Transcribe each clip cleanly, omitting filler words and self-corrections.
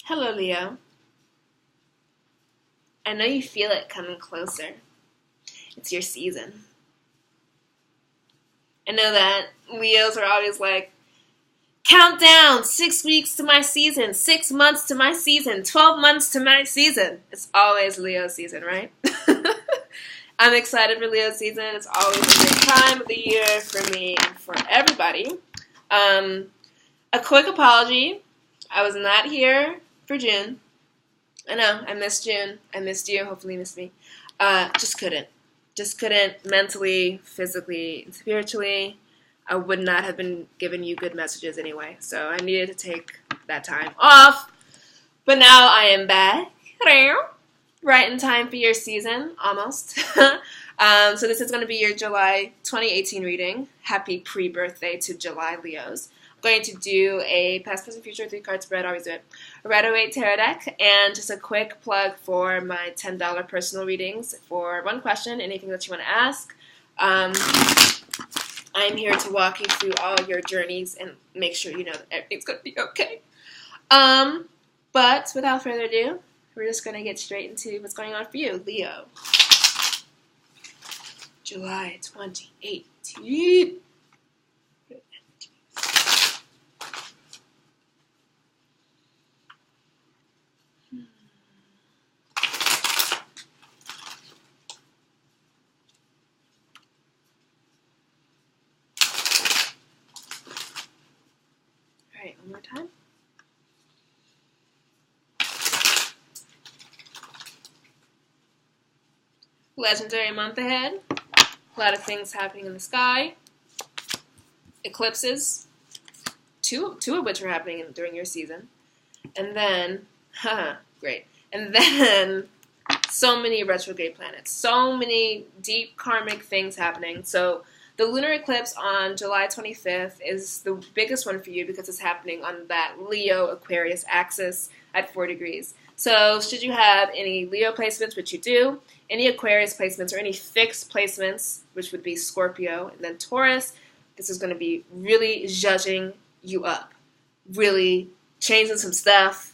Hello, Leo. I know you feel it coming closer. It's your season. I know that Leos are always like, countdown, 6 weeks to my season, 6 months to my season, 12 months to my season. It's always Leo season, right? I'm excited for Leo season. It's always a great time of the year for me and for everybody. A quick apology. I was not here for June. I know, I missed June. I missed you. Hopefully you missed me. Just couldn't. Just couldn't mentally, physically, and spiritually. I would not have been giving you good messages anyway. So I needed to take that time off. But now I am back. Right in time for your season, almost. So this is going to be your July 2018 reading. Happy pre-birthday to July Leos. I'm going to do a past, present, future 3-card spread. I always do it. A Rider-Waite tarot deck. And just a quick plug for my $10 personal readings for one question, anything that you want to ask. I'm here to walk you through all your journeys and make sure you know that everything's going to be okay. But without further ado, we're just going to get straight into what's going on for you, Leo. July 2018. All right, one more time. Legendary month ahead. A lot of things happening in the sky. Eclipses. Two of which are happening during your season. And then, great. And then, so many retrograde planets. So many deep karmic things happening. So, the lunar eclipse on July 25th is the biggest one for you because it's happening on that Leo-Aquarius axis at 4 degrees. So, should you have any Leo placements, which you do, any Aquarius placements, or any fixed placements, which would be Scorpio, and then Taurus, this is going to be really zhuzhing you up. Really changing some stuff.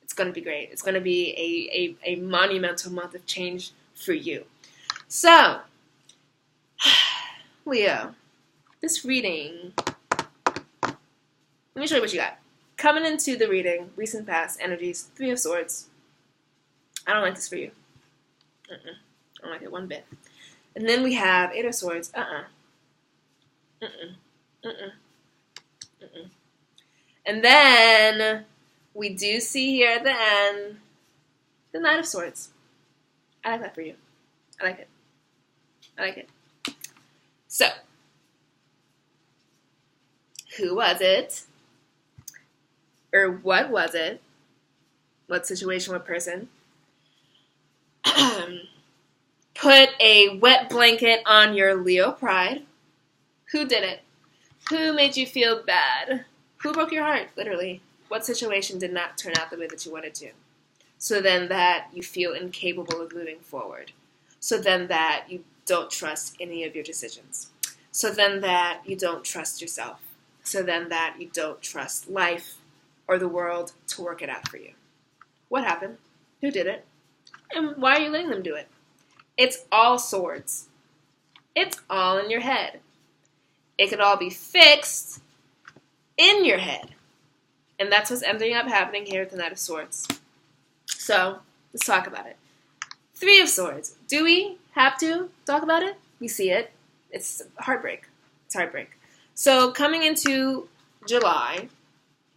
It's going to be great. It's going to be a monumental month of change for you. So, Leo, this reading, let me show you what you got. Coming into the reading, recent past energies, 3 of Swords. I don't like this for you. I don't like it one bit. And then we have 8 of Swords. And then we do see here at the end the Knight of Swords. I like that for you. I like it. I like it. So, who was it? Or what was it? What situation, what person? Put a wet blanket on your Leo pride. Who did it? Who made you feel bad? Who broke your heart, literally? What situation did not turn out the way that you wanted to? So then that you feel incapable of moving forward. So then that you don't trust any of your decisions. So then that you don't trust yourself. So then that you don't trust life or the world to work it out for you. What happened? Who did it? And why are you letting them do it? It's all swords. It's all in your head. It could all be fixed in your head. And that's what's ending up happening here with the Knight of Swords. So, let's talk about it. 3 of Swords. Do we have to talk about it? We see it. It's heartbreak. It's heartbreak. So, coming into July,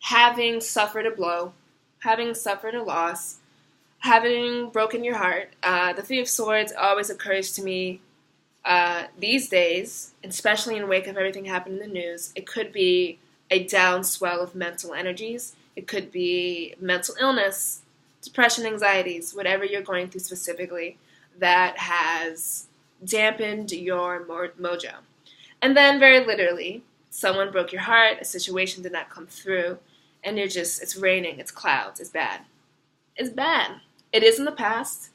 having suffered a blow, having suffered a loss, having broken your heart, the 3 of Swords always occurs to me these days, especially in wake of everything happening in the news. It could be a down swell of mental energies. It could be mental illness, depression, anxieties, whatever you're going through specifically that has dampened your mojo. And then very literally, someone broke your heart, a situation did not come through, and it's raining, it's clouds, it's bad. It's bad. It is in the past.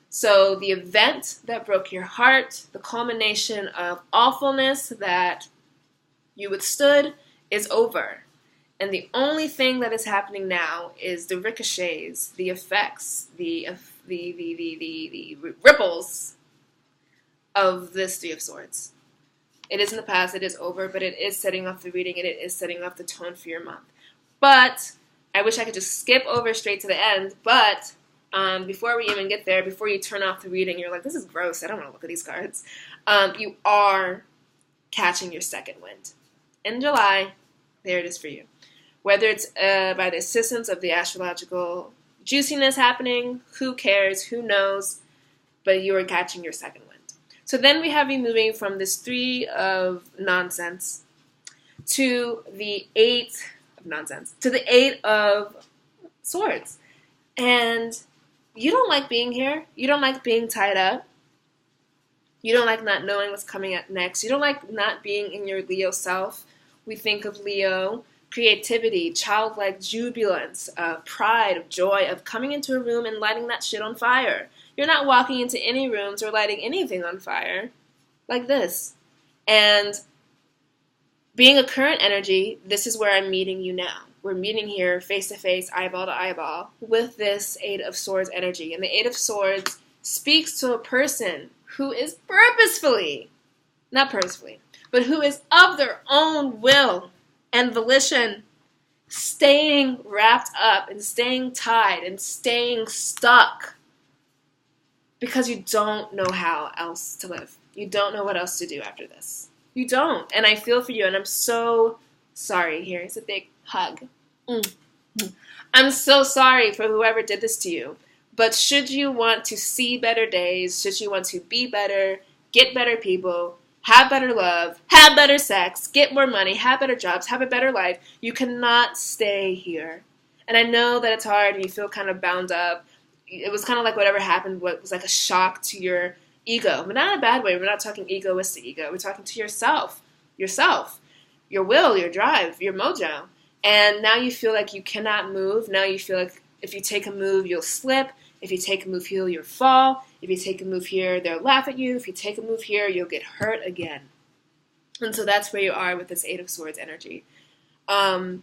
So the event that broke your heart, the culmination of awfulness that you withstood, is over. And the only thing that is happening now is the ricochets, the effects, the ripples of this Three of Swords. It is in the past, it is over, but it is setting off the reading, and it is setting off the tone for your month. But I wish I could just skip over straight to the end, but before we even get there, before you turn off the reading, you're like, this is gross, I don't want to look at these cards. You are catching your second wind. In July, there it is for you. Whether it's by the assistance of the astrological juiciness happening, who cares, who knows, but you are catching your second wind. So then we have you moving from this 3 of nonsense to the 8 of nonsense, to the 8 of swords. And you don't like being here. You don't like being tied up. You don't like not knowing what's coming up next. You don't like not being in your Leo self. We think of Leo, creativity, childlike jubilance, pride, joy of coming into a room and lighting that shit on fire. You're not walking into any rooms or lighting anything on fire like this. And being a current energy, this is where I'm meeting you now. We're meeting here face to face, eyeball to eyeball, with this 8 of Swords energy. And the 8 of Swords speaks to a person who is purposefully, not purposefully, but who is of their own will and volition, staying wrapped up and staying tied and staying stuck because you don't know how else to live. You don't know what else to do after this. You don't. And I feel for you, and I'm so sorry. Here's a big hug. I'm so sorry for whoever did this to you. But should you want to see better days, should you want to be better, get better people, have better love, have better sex, get more money, have better jobs, have a better life, you cannot stay here. And I know that it's hard and you feel kind of bound up. It was kind of like whatever happened was like a shock to your ego. But not in a bad way. We're not talking egoistic ego. We're talking to yourself, your will, your drive, your mojo. And now you feel like you cannot move. Now you feel like if you take a move, you'll slip. If you take a move here, you'll fall. If you take a move here, they'll laugh at you. If you take a move here, you'll get hurt again. And so that's where you are with this 8 of Swords energy. But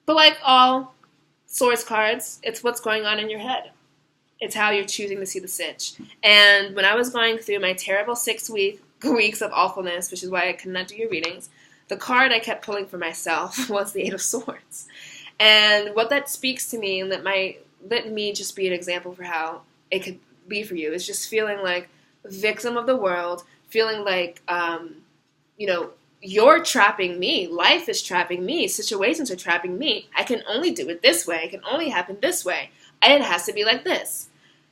like all Swords cards, it's what's going on in your head. It's how you're choosing to see the sitch. And when I was going through my terrible 6 weeks of awfulness, which is why I could not do your readings, the card I kept pulling for myself was the 8 of Swords. And what that speaks to me, and let me just be an example for how it could be for you, is just feeling like a victim of the world, feeling like, you're trapping me. Life is trapping me. Situations are trapping me. I can only do it this way. It can only happen this way. It has to be like this.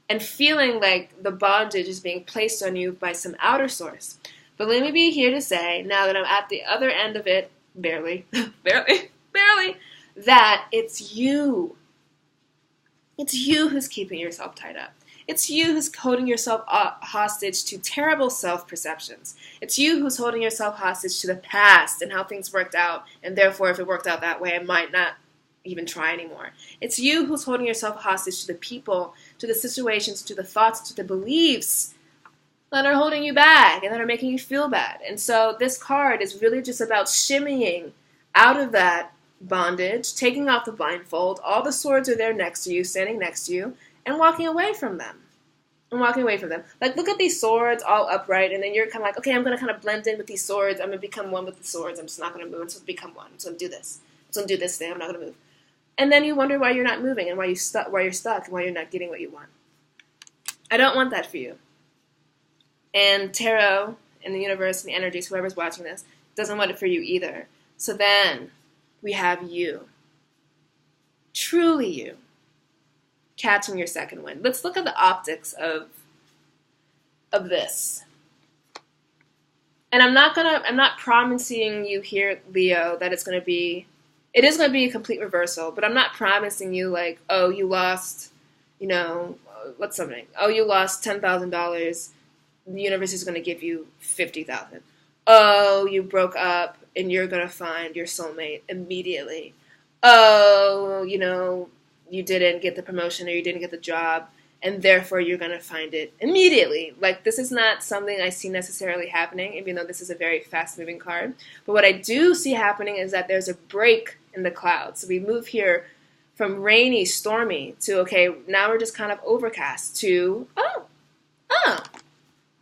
And feeling like the bondage is being placed on you by some outer source. But let me be here to say, now that I'm at the other end of it, barely, that it's you. It's you who's keeping yourself tied up. It's you who's holding yourself hostage to terrible self-perceptions. It's you who's holding yourself hostage to the past and how things worked out, and therefore if it worked out that way, I might not even try anymore. It's you who's holding yourself hostage to the people, to the situations, to the thoughts, to the beliefs that are holding you back and that are making you feel bad. And so this card is really just about shimmying out of that bondage, taking off the blindfold. All the swords are there next to you, standing next to you, and walking away from them. Like, look at these swords all upright, and then you're kind of like, okay, I'm going to kind of blend in with these swords. I'm going to become one with the swords. I'm just not going to move. I'm just going to become one. I'm just going to do this. I'm just going to do this thing. I'm not going to move. And then you wonder why you're not moving and why you're stuck and why you're not getting what you want. I don't want that for you. And tarot and the universe and the energies, whoever's watching this, doesn't want it for you either. So then we have you. Truly you. Catching your second wind. Let's look at the optics of this. And I'm not promising you here, Leo, that it is going to be a complete reversal, but I'm not promising you like, oh, you lost, what's something? Oh, you lost $10,000. The universe is going to give you $50,000. Oh, you broke up and you're going to find your soulmate immediately. Oh, you didn't get the promotion or you didn't get the job and therefore you're going to find it immediately. Like, this is not something I see necessarily happening, even though this is a very fast-moving card. But what I do see happening is that there's a break in the clouds. So we move here from rainy, stormy, to, okay, now we're just kind of overcast, to, oh,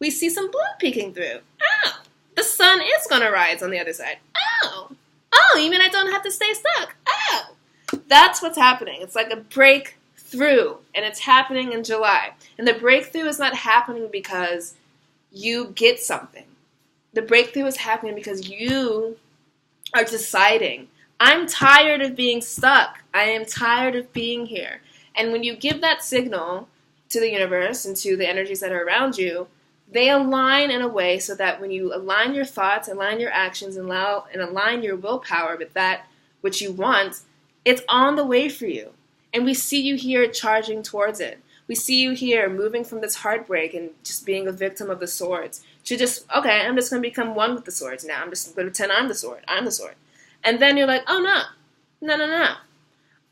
we see some blue peeking through. Oh, the sun is going to rise on the other side. Oh, you mean I don't have to stay stuck? Oh, that's what's happening. It's like a breakthrough, and it's happening in July. And the breakthrough is not happening because you get something. The breakthrough is happening because you are deciding, I'm tired of being stuck. I am tired of being here. And when you give that signal to the universe and to the energies that are around you, they align in a way so that when you align your thoughts, align your actions, and align your willpower with that which you want, it's on the way for you. And we see you here charging towards it. We see you here moving from this heartbreak and just being a victim of the swords to just, okay, I'm just going to become one with the swords now. I'm just going to pretend I'm the sword. I'm the sword. And then you're like, oh, no.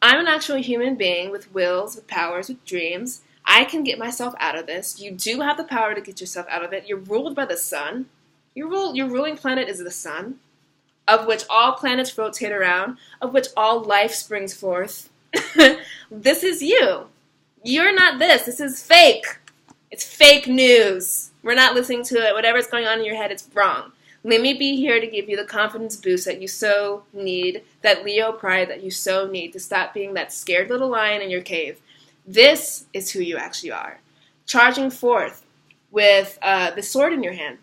I'm an actual human being with wills, with powers, with dreams. I can get myself out of this. You do have the power to get yourself out of it. You're ruled by the sun. Your ruling planet is the sun, of which all planets rotate around, of which all life springs forth. This is you. You're not this. This is fake. It's fake news. We're not listening to it. Whatever's going on in your head, it's wrong. Let me be here to give you the confidence boost that you so need, that Leo pride that you so need to stop being that scared little lion in your cave. This is who you actually are. Charging forth with the sword in your hand.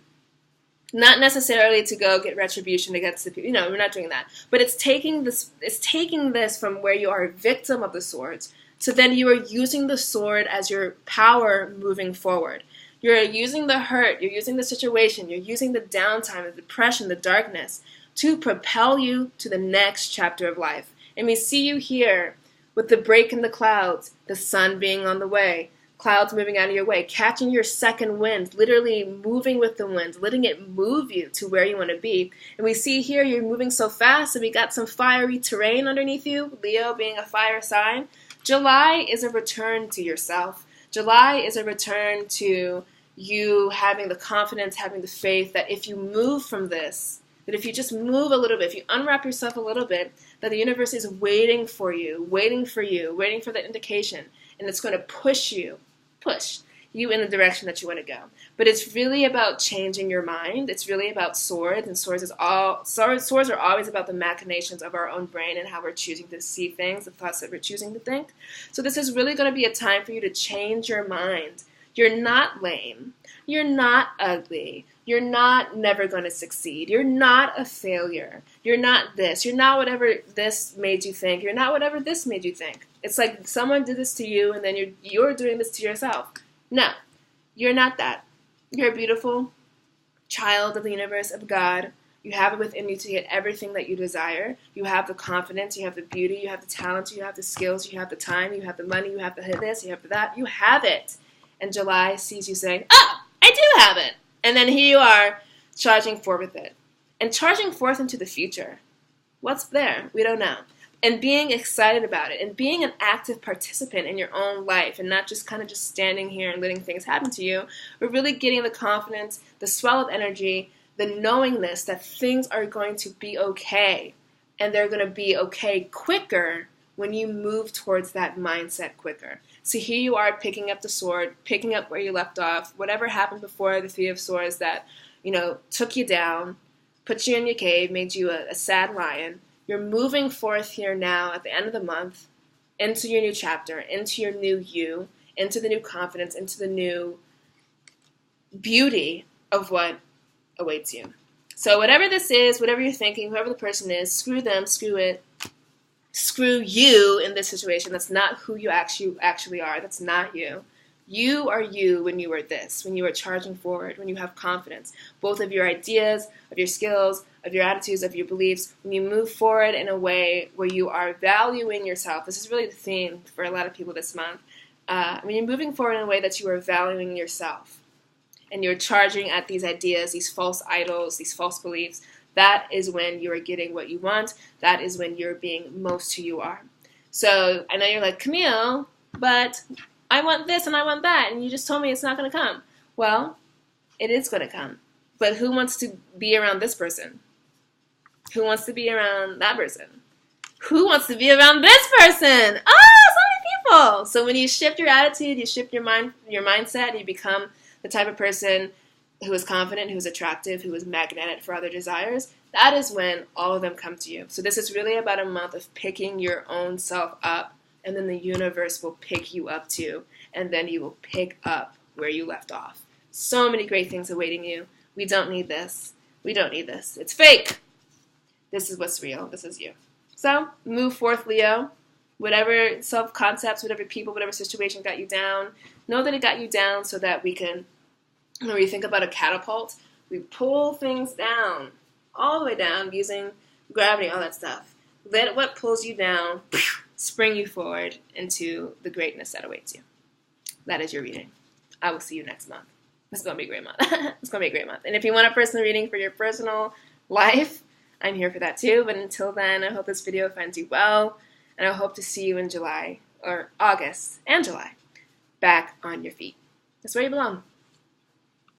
Not necessarily to go get retribution against the people. We're not doing that. But it's taking this from where you are a victim of the swords. So then you are using the sword as your power moving forward. You're using the hurt, you're using the situation, you're using the downtime, the depression, the darkness to propel you to the next chapter of life. And we see you here with the break in the clouds, the sun being on the way, clouds moving out of your way, catching your second wind, literally moving with the wind, letting it move you to where you want to be. And we see here you're moving so fast, and we got some fiery terrain underneath you, Leo being a fire sign. July is a return to yourself. July is a return to you having the confidence, having the faith that if you move from this, that if you just move a little bit, if you unwrap yourself a little bit, that the universe is waiting for the indication, and it's going to push you in the direction that you want to go. But it's really about changing your mind. It's really about swords, and swords are always about the machinations of our own brain and how we're choosing to see things, the thoughts that we're choosing to think. So this is really going to be a time for you to change your mind. You're not lame. You're not ugly. You're not never going to succeed. You're not a failure. You're not this. You're not whatever this made you think. You're not whatever this made you think. It's like someone did this to you, and then you're doing this to yourself. No, you're not that. You're a beautiful child of the universe, of God. You have it within you to get everything that you desire. You have the confidence, you have the beauty, you have the talent, you have the skills, you have the time, you have the money, you have the this, you have the that. You have it. And July sees you saying, oh, I do have it. And then here you are charging forth with it. And charging forth into the future. What's there? We don't know. And being excited about it. And being an active participant in your own life. And not just kind of just standing here and letting things happen to you. But really getting the confidence, the swell of energy, the knowingness that things are going to be okay. And they're going to be okay quicker when you move towards that mindset quicker. So here you are picking up the sword, picking up where you left off, whatever happened before the Three of Swords that, took you down, put you in your cave, made you a sad lion. You're moving forth here now at the end of the month into your new chapter, into your new you, into the new confidence, into the new beauty of what awaits you. So whatever this is, whatever you're thinking, whoever the person is, screw them, screw it. Screw you in this situation. That's not who you actually are. That's not you. You are you when you are this, when you are charging forward, when you have confidence, both of your ideas, of your skills, of your attitudes, of your beliefs, when you move forward in a way where you are valuing yourself. This is really the theme for a lot of people this month. When you're moving forward in a way that you are valuing yourself and you're charging at these ideas, these false idols, these false beliefs, that is when you are getting what you want. That is when you're being most who you are. So I know you're like, Camille, but I want this and I want that, and you just told me it's not going to come. Well, it is going to come. But who wants to be around this person? Who wants to be around that person? Who wants to be around this person? Oh, so many people. So when you shift your attitude, you shift your mindset, you become the type of person who is confident, who is attractive, who is magnetic for other desires. That is when all of them come to you. So this is really about a month of picking your own self up, and then the universe will pick you up too, and then you will pick up where you left off. So many great things awaiting you. We don't need this. We don't need this. It's fake. This is what's real. This is you. So move forth, Leo. Whatever self-concepts, whatever people, whatever situation got you down, know that it got you down so that we can, when we think about a catapult, we pull things down, all the way down, using gravity, all that stuff. Let what pulls you down spring you forward into the greatness that awaits you. That is your reading. I will see you next month. It's going to be a great month. It's going to be a great month. And if you want a personal reading for your personal life, I'm here for that too. But until then, I hope this video finds you well. And I hope to see you in July, or August and July, back on your feet. That's where you belong.